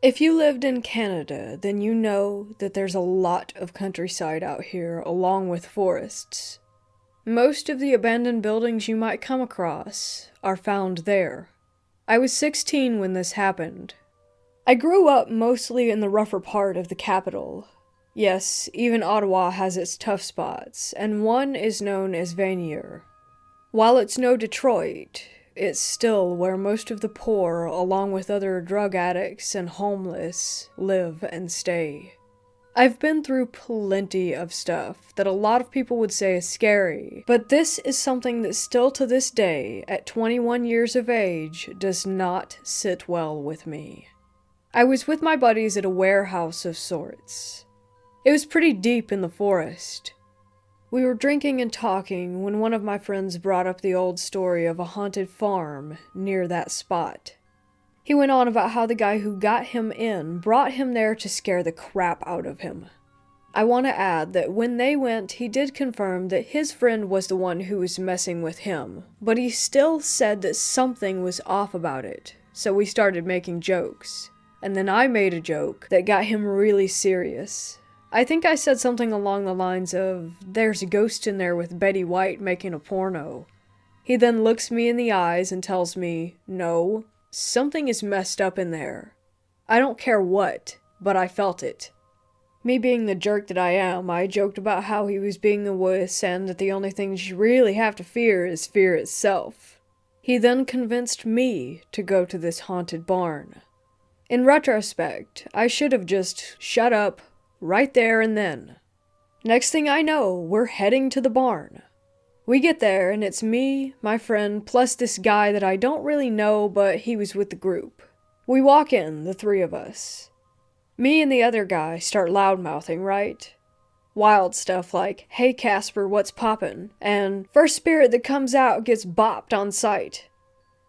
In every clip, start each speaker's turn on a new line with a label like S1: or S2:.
S1: If you lived in Canada, then you know that there's a lot of countryside out here, along with forests. Most of the abandoned buildings you might come across are found there. I was 16 when this happened. I grew up mostly in the rougher part of the capital. Yes, even Ottawa has its tough spots, and one is known as Vanier. While it's no Detroit, it's still where most of the poor, along with other drug addicts and homeless, live and stay. I've been through plenty of stuff that a lot of people would say is scary, but this is something that still to this day, at 21 years of age, does not sit well with me. I was with my buddies at a warehouse of sorts. It was pretty deep in the forest. We were drinking and talking when one of my friends brought up the old story of a haunted farm near that spot. He went on about how the guy who got him in brought him there to scare the crap out of him. I want to add that when they went, he did confirm that his friend was the one who was messing with him, but he still said that something was off about it, so we started making jokes. And then I made a joke that got him really serious. I think I said something along the lines of, "There's a ghost in there with Betty White making a porno." He then looks me in the eyes and tells me, "No, something is messed up in there. I don't care what, but I felt it." Me being the jerk that I am, I joked about how he was being a wuss and that the only things you really have to fear is fear itself. He then convinced me to go to this haunted barn. In retrospect, I should have just shut up right there and then. Next thing I know, we're heading to the barn. We get there, and it's me, my friend, plus this guy that I don't really know, but he was with the group. We walk in, the three of us. Me and the other guy start loudmouthing, right? Wild stuff like, "Hey Casper, what's poppin'?" and "First spirit that comes out gets bopped on sight."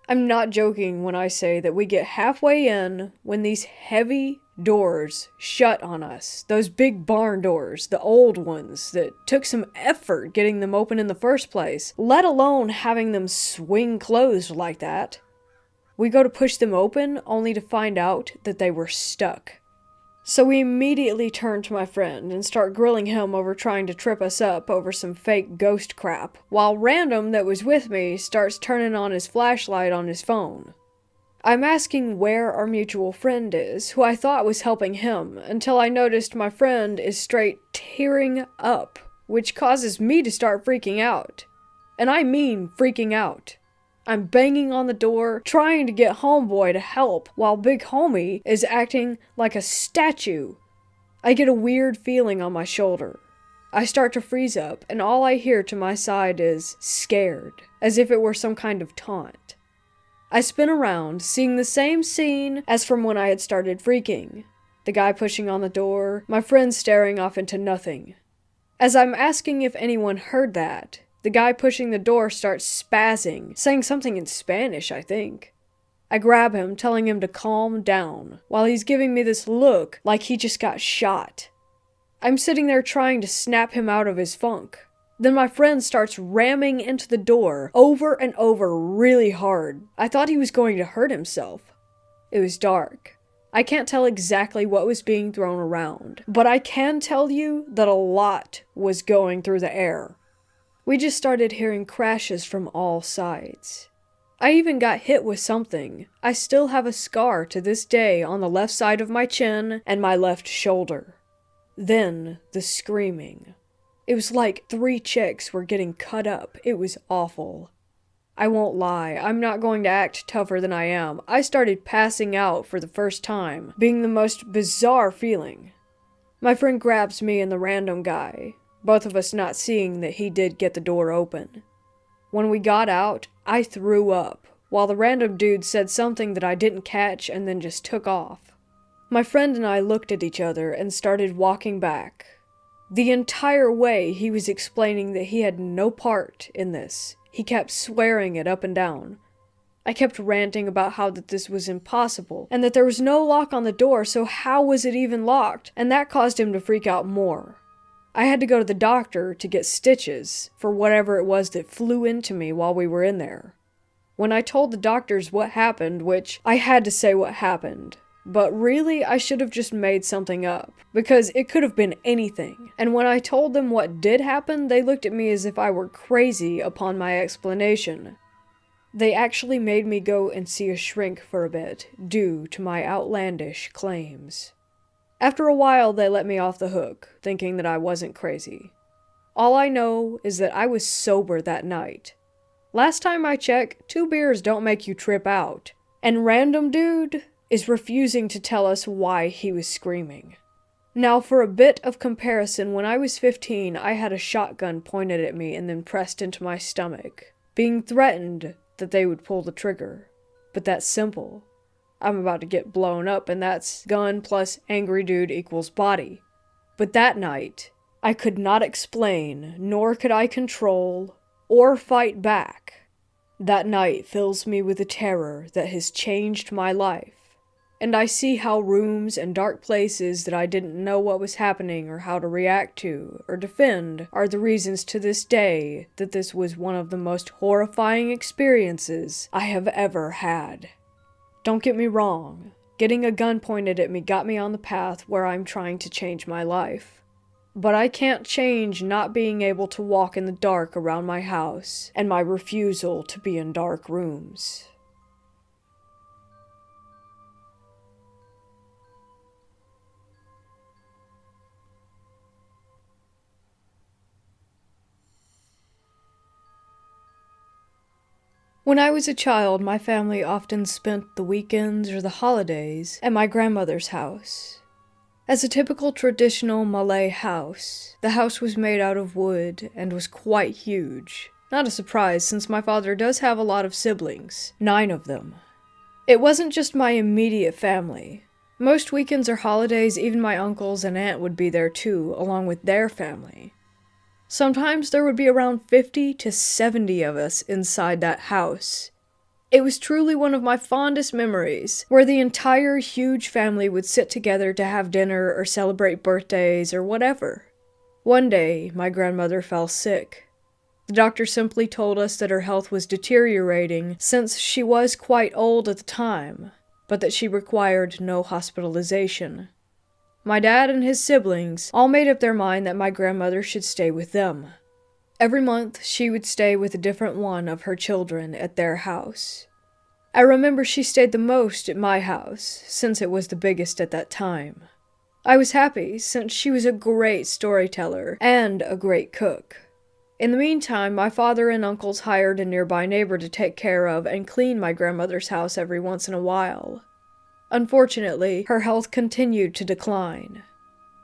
S1: I'm not joking when I say that we get halfway in when these heavy doors shut on us. Those big barn doors, the old ones that took some effort getting them open in the first place, let alone having them swing closed like that. We go to push them open only to find out that they were stuck. So we immediately turn to my friend and start grilling him over trying to trip us up over some fake ghost crap, while Random that was with me starts turning on his flashlight on his phone. I'm asking where our mutual friend is, who I thought was helping him, until I noticed my friend is straight tearing up, which causes me to start freaking out. And I mean freaking out. I'm banging on the door, trying to get homeboy to help, while big homie is acting like a statue. I get a weird feeling on my shoulder. I start to freeze up, and all I hear to my side is "scared," as if it were some kind of taunt. I spin around, seeing the same scene as from when I had started freaking. The guy pushing on the door, my friend staring off into nothing. As I'm asking if anyone heard that, the guy pushing the door starts spazzing, saying something in Spanish, I think. I grab him, telling him to calm down, while he's giving me this look like he just got shot. I'm sitting there trying to snap him out of his funk. Then my friend starts ramming into the door over and over really hard. I thought he was going to hurt himself. It was dark. I can't tell exactly what was being thrown around, but I can tell you that a lot was going through the air. We just started hearing crashes from all sides. I even got hit with something. I still have a scar to this day on the left side of my chin and my left shoulder. Then the screaming. It was like 3 chicks were getting cut up. It was awful. I won't lie, I'm not going to act tougher than I am. I started passing out for the first time, being the most bizarre feeling. My friend grabs me and the random guy, both of us not seeing that he did get the door open. When we got out, I threw up, while the random dude said something that I didn't catch and then just took off. My friend and I looked at each other and started walking back. The entire way he was explaining that he had no part in this. He kept swearing it up and down. I kept ranting about how that this was impossible, and that there was no lock on the door, so how was it even locked? And that caused him to freak out more. I had to go to the doctor to get stitches for whatever it was that flew into me while we were in there. When I told the doctors what happened, which I had to say what happened, But really, I should have just made something up, because it could have been anything. And when I told them what did happen, they looked at me as if I were crazy upon my explanation. They actually made me go and see a shrink for a bit, due to my outlandish claims. After a while, they let me off the hook, thinking that I wasn't crazy. All I know is that I was sober that night. Last time I checked, 2 beers don't make you trip out. And random dude is refusing to tell us why he was screaming. Now, for a bit of comparison, when I was 15, I had a shotgun pointed at me and then pressed into my stomach, being threatened that they would pull the trigger. But that's simple. I'm about to get blown up, and that's gun plus angry dude equals body. But that night, I could not explain, nor could I control, or fight back. That night fills me with a terror that has changed my life, and I see how rooms and dark places that I didn't know what was happening or how to react to or defend are the reasons to this day that this was one of the most horrifying experiences I have ever had. Don't get me wrong, getting a gun pointed at me got me on the path where I'm trying to change my life. But I can't change not being able to walk in the dark around my house and my refusal to be in dark rooms. When I was a child, my family often spent the weekends or the holidays at my grandmother's house. As a typical traditional Malay house, the house was made out of wood and was quite huge. Not a surprise, since my father does have a lot of siblings, 9 of them. It wasn't just my immediate family. Most weekends or holidays, even my uncles and aunt would be there too, along with their family. Sometimes there would be around 50 to 70 of us inside that house. It was truly one of my fondest memories, where the entire huge family would sit together to have dinner or celebrate birthdays or whatever. One day, my grandmother fell sick. The doctor simply told us that her health was deteriorating since she was quite old at the time, but that she required no hospitalization. My dad and his siblings all made up their mind that my grandmother should stay with them. Every month, she would stay with a different one of her children at their house. I remember she stayed the most at my house, since it was the biggest at that time. I was happy, since she was a great storyteller and a great cook. In the meantime, my father and uncles hired a nearby neighbor to take care of and clean my grandmother's house every once in a while. Unfortunately, her health continued to decline.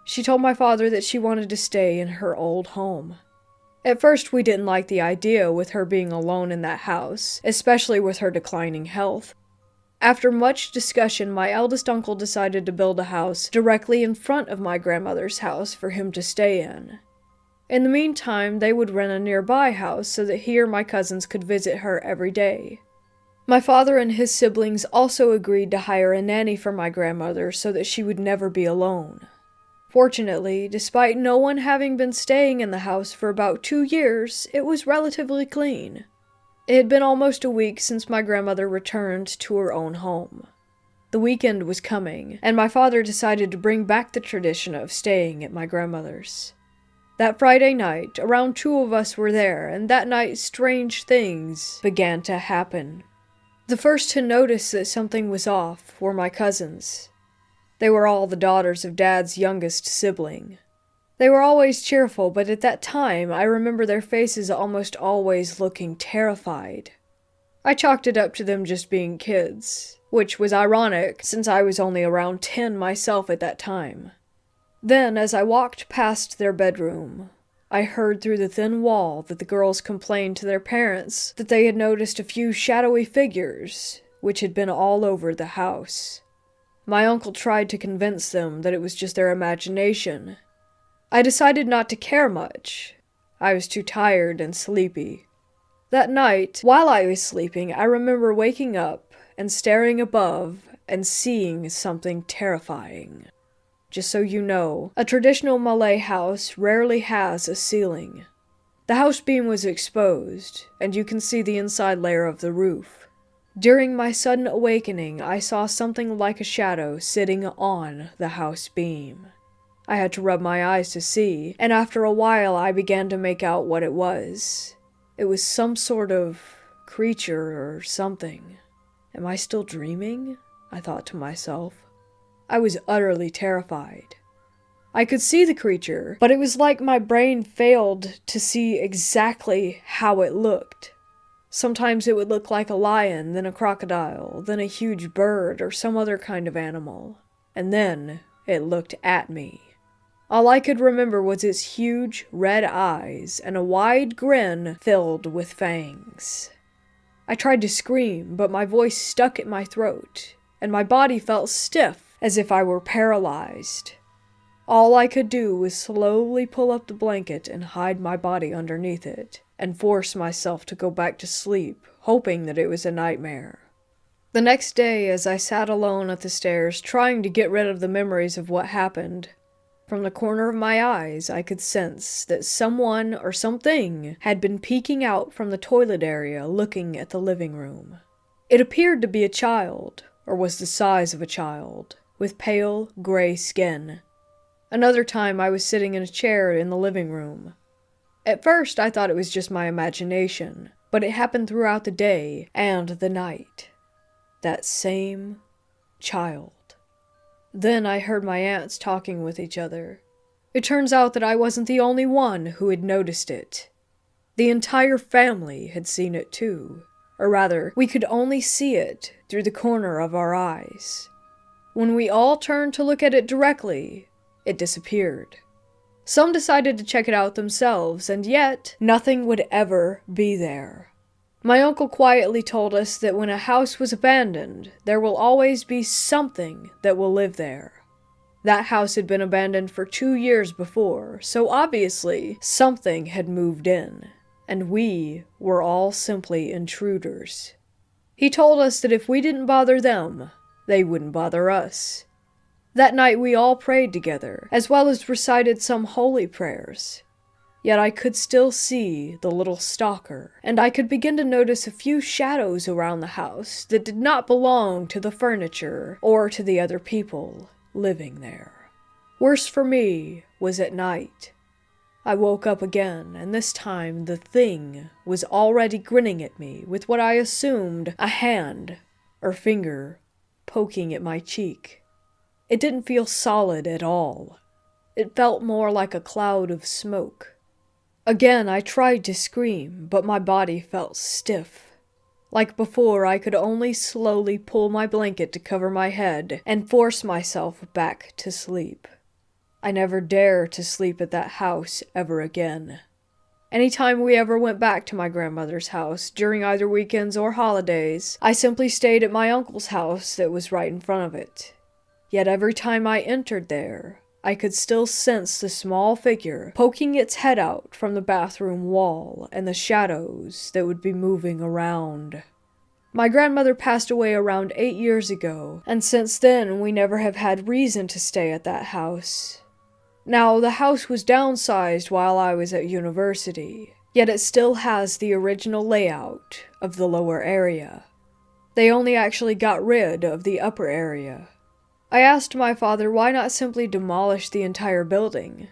S1: She told my father that she wanted to stay in her old home. At first, we didn't like the idea with her being alone in that house, especially with her declining health. After much discussion, my eldest uncle decided to build a house directly in front of my grandmother's house for him to stay in. In the meantime, they would rent a nearby house so that he or my cousins could visit her every day. My father and his siblings also agreed to hire a nanny for my grandmother so that she would never be alone. Fortunately, despite no one having been staying in the house for about 2 years, it was relatively clean. It had been almost a week since my grandmother returned to her own home. The weekend was coming, and my father decided to bring back the tradition of staying at my grandmother's. That Friday night, around 2 of us were there, and that night strange things began to happen. The first to notice that something was off were my cousins. They were all the daughters of Dad's youngest sibling. They were always cheerful, but at that time I remember their faces almost always looking terrified. I chalked it up to them just being kids, which was ironic since I was only around 10 myself at that time. Then, as I walked past their bedroom, I heard through the thin wall that the girls complained to their parents that they had noticed a few shadowy figures, which had been all over the house. My uncle tried to convince them that it was just their imagination. I decided not to care much. I was too tired and sleepy. That night, while I was sleeping, I remember waking up and staring above and seeing something terrifying. Just so you know, a traditional Malay house rarely has a ceiling. The house beam was exposed, and you can see the inside layer of the roof. During my sudden awakening, I saw something like a shadow sitting on the house beam. I had to rub my eyes to see, and after a while I began to make out what it was. It was some sort of creature or something. Am I still dreaming? I thought to myself. I was utterly terrified. I could see the creature, but it was like my brain failed to see exactly how it looked. Sometimes it would look like a lion, then a crocodile, then a huge bird or some other kind of animal. And then it looked at me. All I could remember was its huge red eyes and a wide grin filled with fangs. I tried to scream, but my voice stuck in my throat, and my body felt stiff as if I were paralyzed. All I could do was slowly pull up the blanket and hide my body underneath it, and force myself to go back to sleep, hoping that it was a nightmare. The next day, as I sat alone at the stairs trying to get rid of the memories of what happened, from the corner of my eyes I could sense that someone or something had been peeking out from the toilet area looking at the living room. It appeared to be a child, or was the size of a child, with pale, gray skin. Another time I was sitting in a chair in the living room. At first I thought it was just my imagination, but it happened throughout the day and the night. That same child. Then I heard my aunts talking with each other. It turns out that I wasn't the only one who had noticed it. The entire family had seen it too. Or rather, we could only see it through the corner of our eyes. When we all turned to look at it directly, it disappeared. Some decided to check it out themselves, and yet nothing would ever be there. My uncle quietly told us that when a house was abandoned, there will always be something that will live there. That house had been abandoned for 2 years before, so obviously something had moved in, and we were all simply intruders. He told us that if we didn't bother them, they wouldn't bother us. That night we all prayed together, as well as recited some holy prayers. Yet I could still see the little stalker, and I could begin to notice a few shadows around the house that did not belong to the furniture or to the other people living there. Worse for me was at night. I woke up again, and this time the thing was already grinning at me with what I assumed a hand or finger poking at my cheek. It didn't feel solid at all. It felt more like a cloud of smoke. Again, I tried to scream, but my body felt stiff. Like before, I could only slowly pull my blanket to cover my head and force myself back to sleep. I never dare to sleep at that house ever again. Anytime we ever went back to my grandmother's house, during either weekends or holidays, I simply stayed at my uncle's house that was right in front of it. Yet every time I entered there, I could still sense the small figure poking its head out from the bathroom wall and the shadows that would be moving around. My grandmother passed away around 8 years ago, and since then we never have had reason to stay at that house. Now, the house was downsized while I was at university, yet it still has the original layout of the lower area. They only actually got rid of the upper area. I asked my father why not simply demolish the entire building.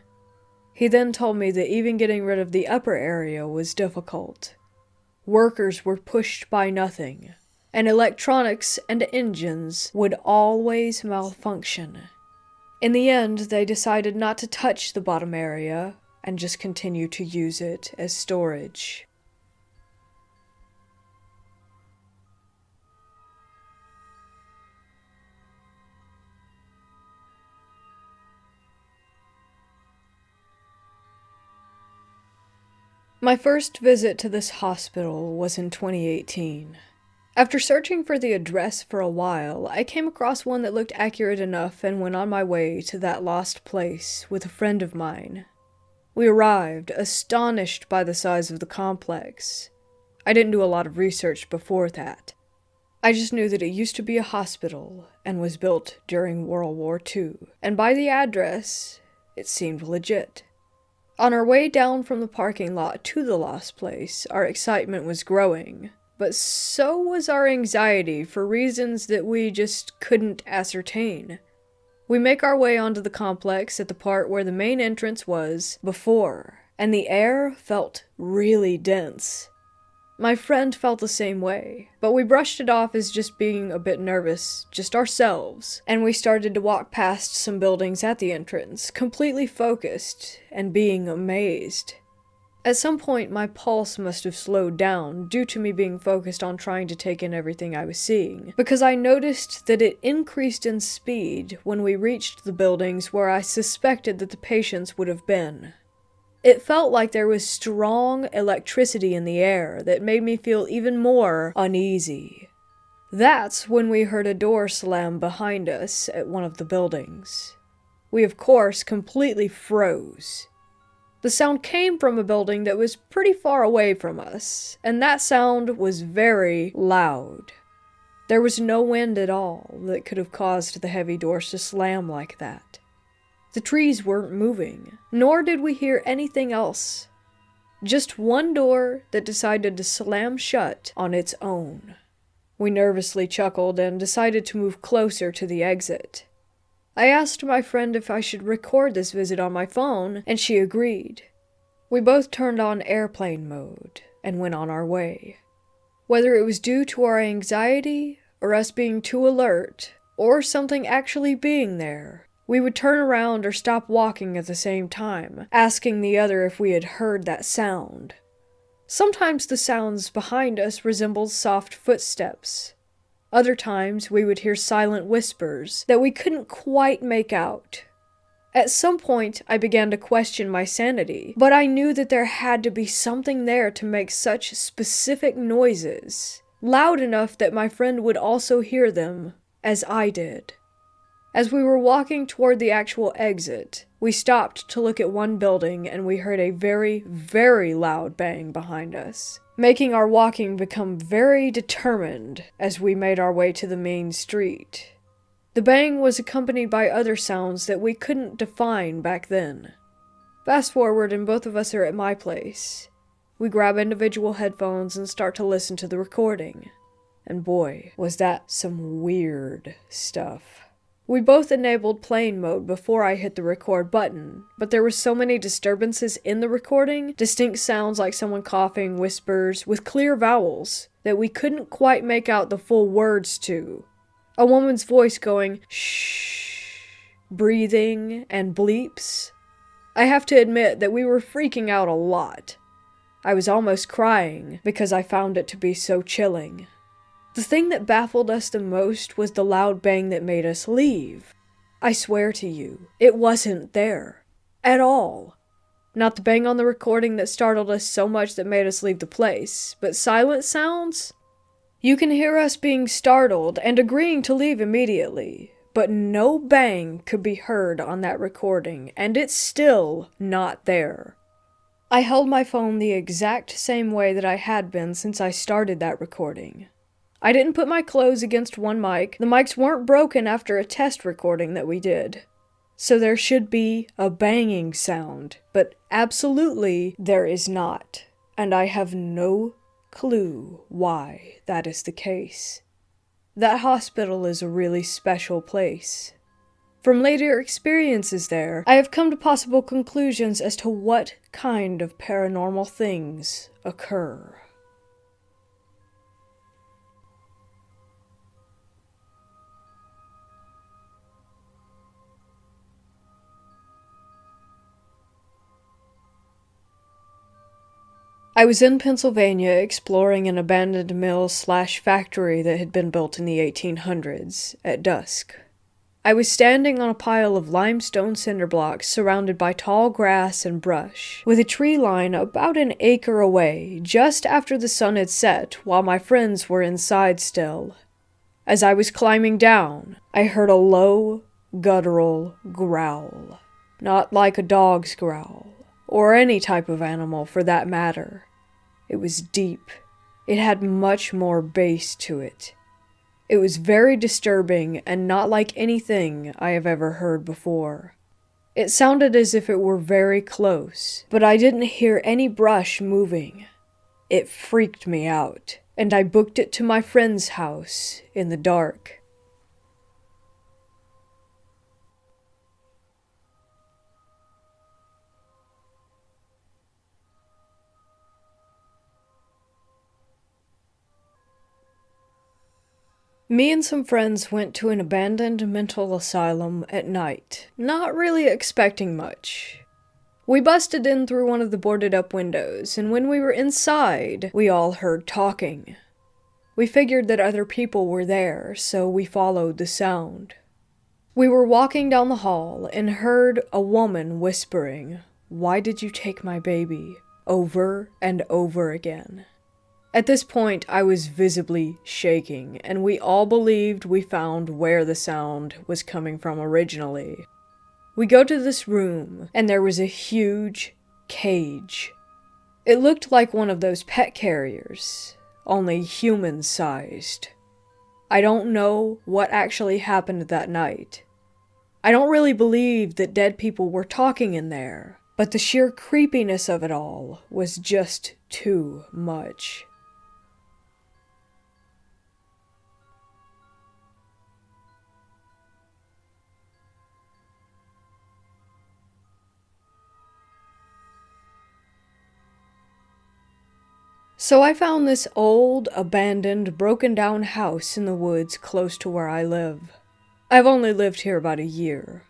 S1: He then told me that even getting rid of the upper area was difficult. Workers were pushed by nothing, and electronics and engines would always malfunction. In the end, they decided not to touch the bottom area and just continue to use it as storage. My first visit to this hospital was in 2018. After searching for the address for a while, I came across one that looked accurate enough and went on my way to that lost place with a friend of mine. We arrived, astonished by the size of the complex. I didn't do a lot of research before that. I just knew that it used to be a hospital and was built during World War II, and by the address, it seemed legit. On our way down from the parking lot to the lost place, our excitement was growing. but so was our anxiety for reasons that we just couldn't ascertain. We make our way onto the complex at the part where the main entrance was before, and the air felt really dense. My friend felt the same way, but we brushed it off as just being a bit nervous, just ourselves, and we started to walk past some buildings at the entrance, completely focused and being amazed. At some point, my pulse must have slowed down due to me being focused on trying to take in everything I was seeing, because I noticed that it increased in speed when we reached the buildings where I suspected that the patients would have been. It felt like there was strong electricity in the air that made me feel even more uneasy. That's when we heard a door slam behind us at one of the buildings. We, of course, completely froze. The sound came from a building that was pretty far away from us, and that sound was very loud. There was no wind at all that could have caused the heavy doors to slam like that. The trees weren't moving, nor did we hear anything else. Just one door that decided to slam shut on its own. We nervously chuckled and decided to move closer to the exit. I asked my friend if I should record this visit on my phone, and she agreed. We both turned on airplane mode and went on our way. Whether it was due to our anxiety, or us being too alert, or something actually being there, we would turn around or stop walking at the same time, asking the other if we had heard that sound. Sometimes the sounds behind us resembled soft footsteps. Other times, we would hear silent whispers that we couldn't quite make out. At some point, I began to question my sanity, but I knew that there had to be something there to make such specific noises, loud enough that my friend would also hear them, as I did. As we were walking toward the actual exit, we stopped to look at one building and we heard a very, very loud bang behind us, making our walking become very determined as we made our way to the main street. The bang was accompanied by other sounds that we couldn't define back then. Fast forward and both of us are at my place. We grab individual headphones and start to listen to the recording. And boy, was that some weird stuff. We both enabled plane mode before I hit the record button, but there were so many disturbances in the recording, distinct sounds like someone coughing, whispers, with clear vowels, that we couldn't quite make out the full words to. A woman's voice going, shh, breathing, and bleeps. I have to admit that we were freaking out a lot. I was almost crying because I found it to be so chilling. The thing that baffled us the most was the loud bang that made us leave. I swear to you, it wasn't there. At all. Not the bang on the recording that startled us so much that made us leave the place, but silent sounds? You can hear us being startled and agreeing to leave immediately, but no bang could be heard on that recording, and it's still not there. I held my phone the exact same way that I had been since I started that recording. I didn't put my clothes against one mic. The mics weren't broken after a test recording that we did. So there should be a banging sound, but absolutely there is not. And I have no clue why that is the case. That hospital is a really special place. From later experiences there, I have come to possible conclusions as to what kind of paranormal things occur. I was in Pennsylvania exploring an abandoned mill/factory that had been built in the 1800s, at dusk. I was standing on a pile of limestone cinder blocks surrounded by tall grass and brush, with a tree line about an acre away, just after the sun had set while my friends were inside still. As I was climbing down, I heard a low, guttural growl. Not like a dog's growl. Or any type of animal, for that matter. It was deep. It had much more bass to it. It was very disturbing and not like anything I have ever heard before. It sounded as if it were very close, but I didn't hear any brush moving. It freaked me out. and I booked it to my friend's house in the dark. Me and some friends went to an abandoned mental asylum at night, not really expecting much. We busted in through one of the boarded-up windows, and when we were inside, we all heard talking. We figured that other people were there, so we followed the sound. We were walking down the hall and heard a woman whispering, "Why did you take my baby?" over and over again. At this point, I was visibly shaking, and we all believed we found where the sound was coming from originally. We go to this room, and there was a huge cage. It looked like one of those pet carriers, only human-sized. I don't know what actually happened that night. I don't really believe that dead people were talking in there, but the sheer creepiness of it all was just too much. So I found this old, abandoned, broken-down house in the woods close to where I live. I've only lived here about a year.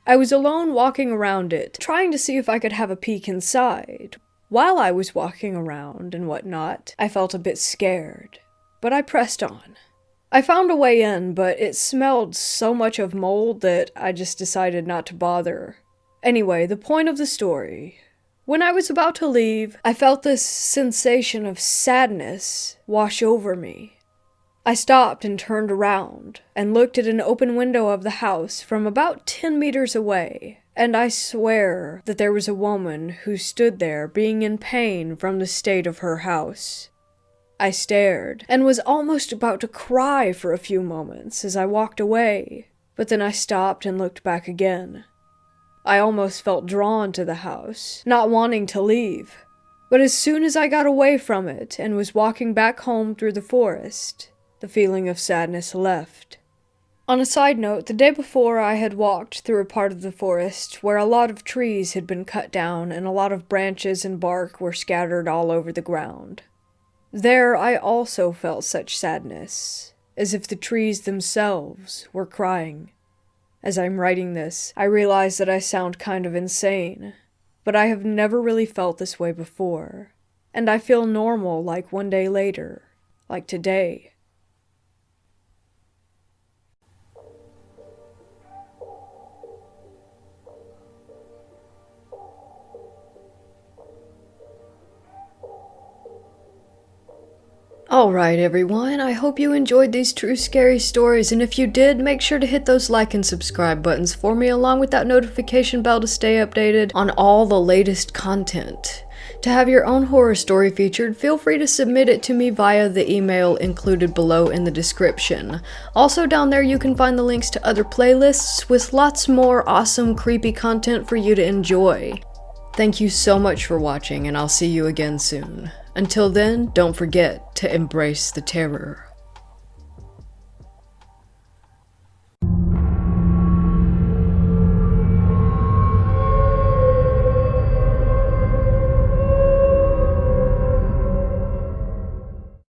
S1: I was alone walking around it, trying to see if I could have a peek inside. While I was walking around and whatnot, I felt a bit scared, but I pressed on. I found a way in, but it smelled so much of mold that I just decided not to bother. Anyway, the point of the story. When I was about to leave, I felt this sensation of sadness wash over me. I stopped and turned around and looked at an open window of the house from about 10 meters away, and I swear that there was a woman who stood there being in pain from the state of her house. I stared and was almost about to cry for a few moments as I walked away, but then I stopped and looked back again. I almost felt drawn to the house, not wanting to leave. But as soon as I got away from it and was walking back home through the forest, the feeling of sadness left. On a side note, the day before I had walked through a part of the forest where a lot of trees had been cut down and a lot of branches and bark were scattered all over the ground. There I also felt such sadness, as if the trees themselves were crying. As I'm writing this, I realize that I sound kind of insane, but I have never really felt this way before, and I feel normal like one day later, like today. Alright everyone, I hope you enjoyed these true scary stories, and if you did, make sure to hit those like and subscribe buttons for me along with that notification bell to stay updated on all the latest content. To have your own horror story featured, feel free to submit it to me via the email included below in the description. Also down there you can find the links to other playlists with lots more awesome creepy content for you to enjoy. Thank you so much for watching, and I'll see you again soon. Until then, don't forget to embrace the terror.